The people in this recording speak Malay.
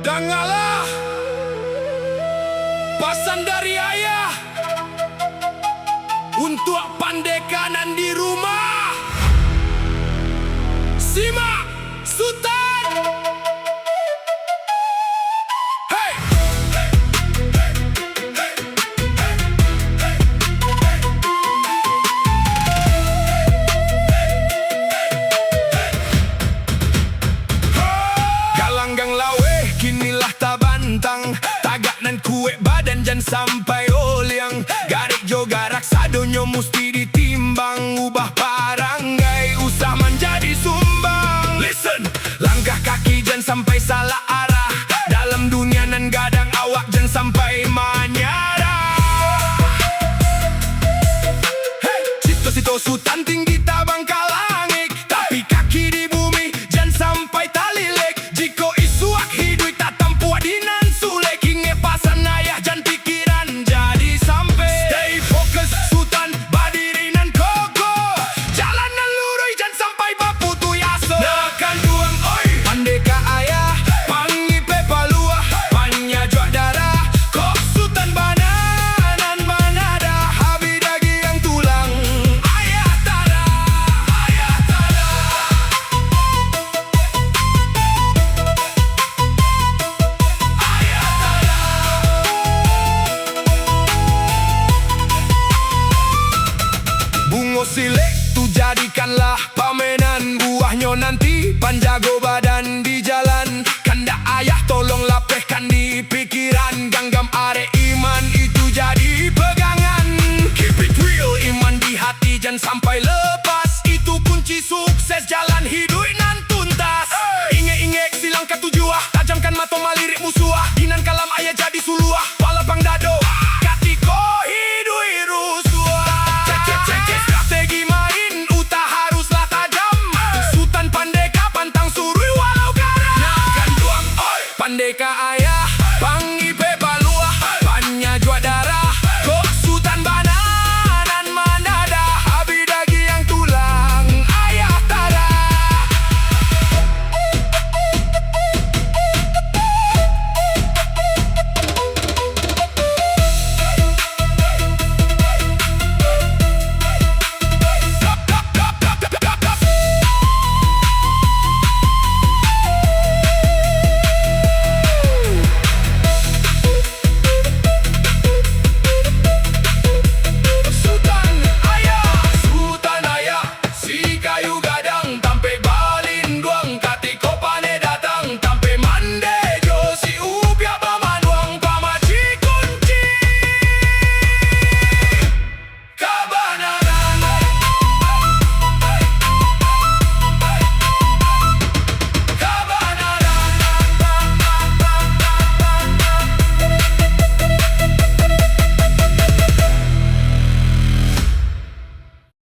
Dengarlah pesan dari ayah untuk pandai kanan di rumah. Simak Sultan. Hey. Galanggang lawe kinilah tabantang, tagak nan kuek badan jan sampai oliang. Garik jo garak sadonyo musti ditimbang, ubah parangai usah menjadi sumbang. Listen, langkah kaki jan sampai salah arah, dalam dunia nan gadang awak jan sampai menyarah. Hey, cito-cito Sultan tinggi tabang kalangik, tapi kaki di bumi jan sampai talilek. Jiko isuak hidup tak tampuak dinan sulek, inge pasan ayah jan pikiran jadi sampai. Stay focus Sultan badiri nan kokoh, jalan nan lurus jan sampai baputu yasa. Nekan duang oi pandai ka ayah, pangi pe palua panya juak darah. Kok Sultan bananan manada, habi daging yang tulang ayah tada, ayah tada. Bungo silek tu jadikanlah pamenan, buahnya nanti panjago badan di jalan. Kanda ayah tolong lapehkan di pikiran, ganggam are iman itu jadi pegangan. Keep it real, iman di hati jangan sampai lepas, itu kunci sukses jalan hidup.